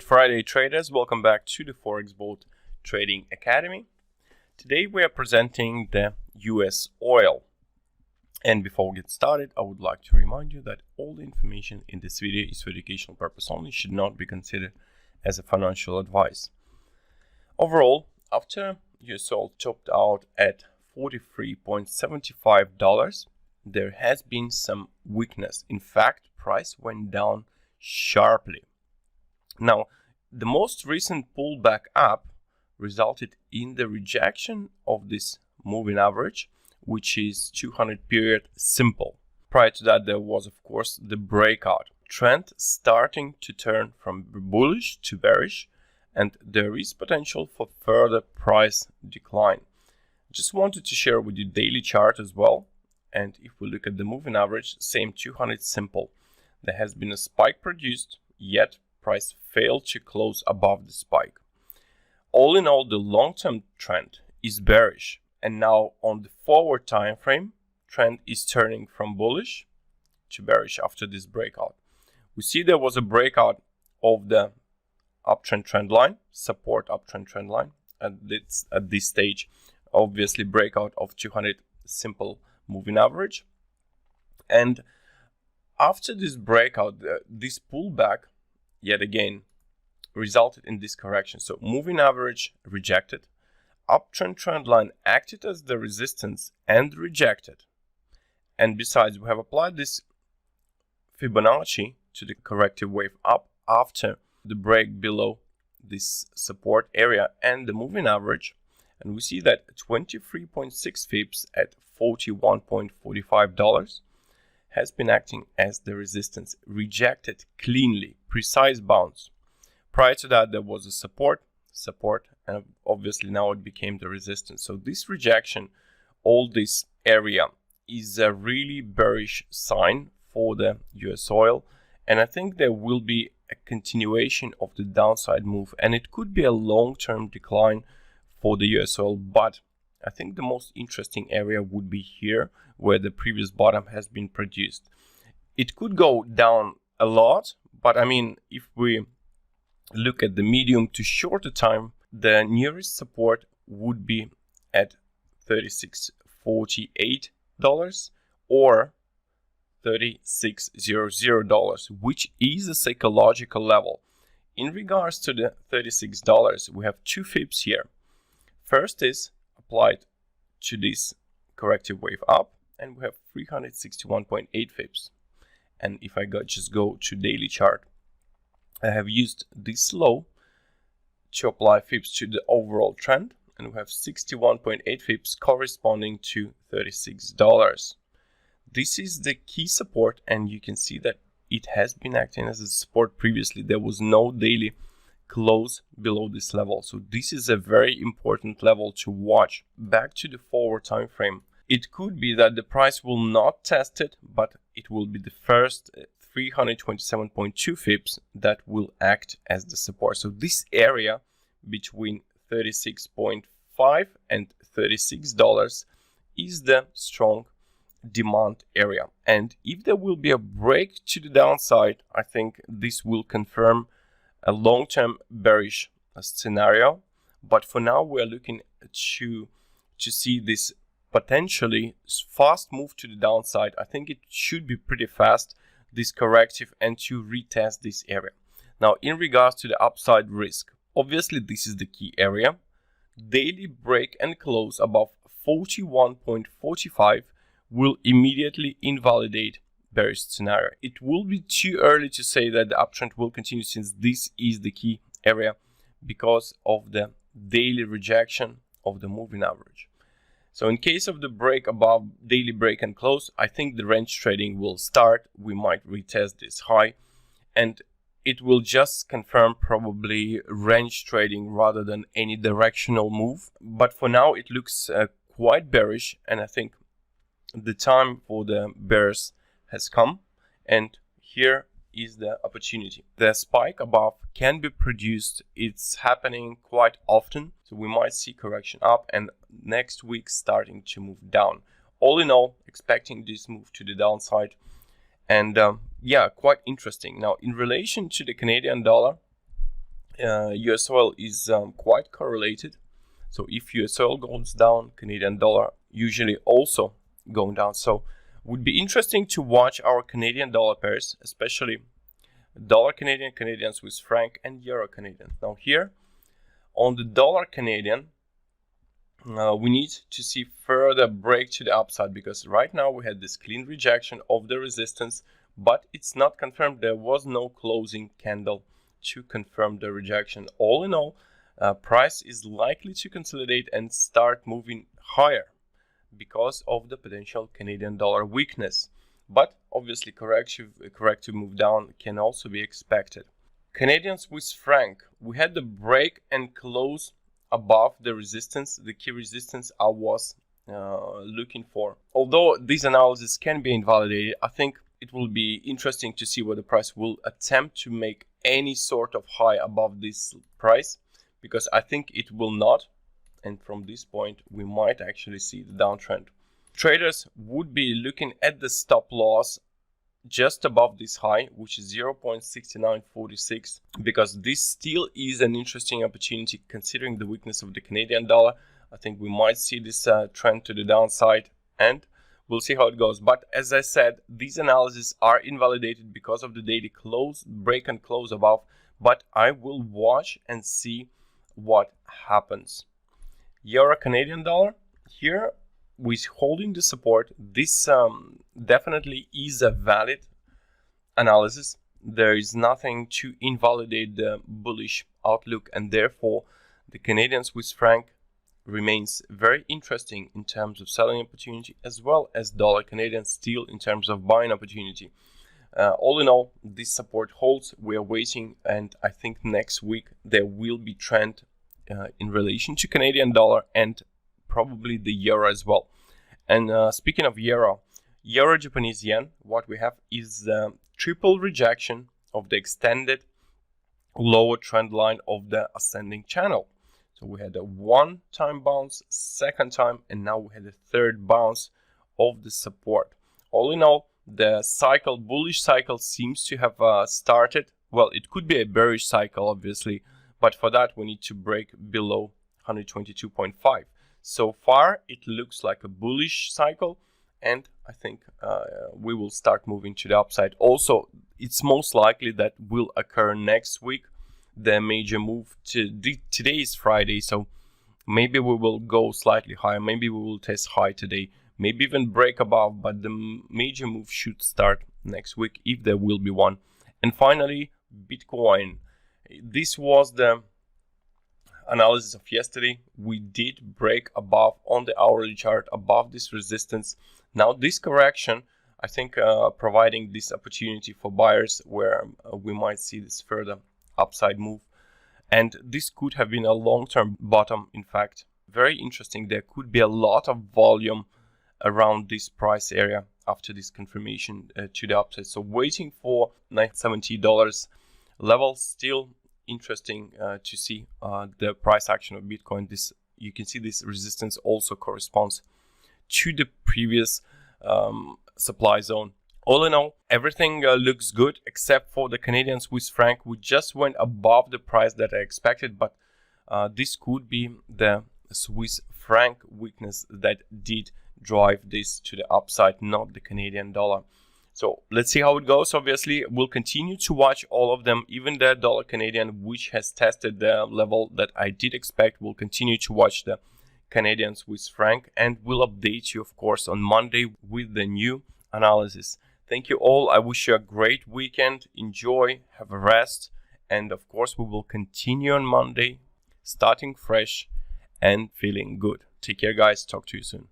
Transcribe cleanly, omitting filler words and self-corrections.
Friday, traders. Welcome back to the ForexBoat Trading Academy. Today we are presenting the US oil. And before we get started, I would like to remind you that all the information in this video is for educational purpose only, should not be considered as a financial advice. Overall, after US oil topped out at $43.75, there has been some weakness. In fact, price went down sharply. Now, the most recent pullback up resulted in the rejection of this moving average, which is 200 period simple. Prior to that, there was, of course, the breakout trend starting to turn from bullish to bearish, and there is potential for further price decline. Just wanted to share with you daily chart as well. And if we look at the moving average, same 200 simple. There has been a spike produced, yet price failed to close above the spike. All in all, the long-term trend is bearish, and now on the forward time frame, trend is turning from bullish to bearish after this breakout. We see there was a breakout of the uptrend trend line, support uptrend trend line at this stage. Obviously, breakout of 200 simple moving average, and after this breakout, this pullback yet again resulted in this correction. So moving average rejected, uptrend trend line acted as the resistance and rejected, and besides we have applied this Fibonacci to the corrective wave up after the break below this support area and the moving average, and we see that 23.6 pips at $41.45 has been acting as the resistance, rejected cleanly, precise bounce. Prior to that, there was a support, and obviously now it became the resistance. So this rejection, all this area, is a really bearish sign for the US oil, and I think there will be a continuation of the downside move, and it could be a long-term decline for the US oil, but I think the most interesting area would be here where the previous bottom has been produced. It could go down a lot, but I mean, if we look at the medium to shorter time, the nearest support would be at $36.48 or $36.00, which is a psychological level. In regards to the $36, we have two fips here. First is applied to this corrective wave up, and we have 361.8 fips. And if I just go to daily chart, I have used this low to apply fips to the overall trend, and we have 61.8 fips corresponding to $36. This is the key support, and you can see that it has been acting as a support previously. There was no daily close below this level, so this is a very important level to watch. Back to the forward time frame, it could be that the price will not test it, but it will be the first 327.2 fips that will act as the support. So this area between 36.5 and $36 is the strong demand area, and if there will be a break to the downside, I think this will confirm a long-term bearish scenario. But for now, we are looking to see this potentially fast move to the downside. I think it should be pretty fast, this corrective, and to retest this area. Now, in regards to the upside risk, obviously this is the key area. Daily break and close above 41.45 will immediately invalidate bearish scenario. It will be too early to say that the uptrend will continue, since this is the key area because of the daily rejection of the moving average. So in case of the break above daily break and close, I think the range trading will start. We might retest this high, and it will just confirm probably range trading rather than any directional move. But for now, it looks quite bearish, and I think the time for the bears has come, and here is the opportunity. The spike above can be produced. It's happening quite often, so we might see correction up and next week starting to move down. All in all, expecting this move to the downside, and yeah, quite interesting. Now, in relation to the Canadian dollar, US oil is quite correlated. So if US oil goes down, Canadian dollar usually also going down. So would be interesting to watch our Canadian dollar pairs, especially dollar Canadian, Canadian Swiss franc, and euro Canadian. Now here on the dollar Canadian, we need to see further break to the upside, because right now we had this clean rejection of the resistance, but it's not confirmed. There was no closing candle to confirm the rejection. All in all, price is likely to consolidate and start moving higher because of the potential Canadian dollar weakness. But obviously corrective move down can also be expected. Canadian Swiss franc, we had the break and close above the resistance, the key resistance I was looking for. Although this analysis can be invalidated, I think it will be interesting to see whether the price will attempt to make any sort of high above this price, because I think it will not. And from this point, we might actually see the downtrend. Traders would be looking at the stop loss just above this high, which is 0.6946, because this still is an interesting opportunity considering the weakness of the Canadian dollar. I think we might see this trend to the downside, and we'll see how it goes. But as I said, these analyses are invalidated because of the daily close, break and close above, but I will watch and see what happens. Euro Canadian dollar, here with holding the support, this definitely is a valid analysis. There is nothing to invalidate the bullish outlook, and therefore the Canadian Swiss franc remains very interesting in terms of selling opportunity, as well as dollar Canadian still in terms of buying opportunity. All in all, this support holds. We are waiting, and I think next week there will be trend in relation to Canadian dollar and probably the euro as well. And speaking of euro Japanese yen, what we have is the triple rejection of the extended lower trend line of the ascending channel. So we had a one-time bounce, second time, and now we had a third bounce of the support. All in all, the cycle, bullish cycle, seems to have started. Well, it could be a bearish cycle, obviously, but for that we need to break below 122.5. So far, it looks like a bullish cycle, and I think we will start moving to the upside. Also, it's most likely that will occur next week. The major move today is Friday, so maybe we will go slightly higher. Maybe we will test high today, maybe even break above, but the major move should start next week if there will be one. And finally, Bitcoin. This was the analysis of yesterday. We did break above on the hourly chart, above this resistance. Now this correction, I think, providing this opportunity for buyers where we might see this further upside move, and this could have been a long-term bottom. In fact, very interesting. There could be a lot of volume around this price area after this confirmation to the upside. So waiting for $70 level. Still interesting to see the price action of Bitcoin. This, you can see this resistance also corresponds to the previous supply zone. All in all, everything looks good except for the Canadian Swiss franc, which just went above the price that I expected, but this could be the Swiss franc weakness that did drive this to the upside, not the Canadian dollar. So let's see how it goes. Obviously, we'll continue to watch all of them, even the dollar Canadian, which has tested the level that I did expect. We'll continue to watch the Canadian Swiss franc, and we'll update you, of course, on Monday with the new analysis. Thank you all. I wish you a great weekend. Enjoy, have a rest, and of course, we will continue on Monday, starting fresh and feeling good. Take care, guys. Talk to you soon.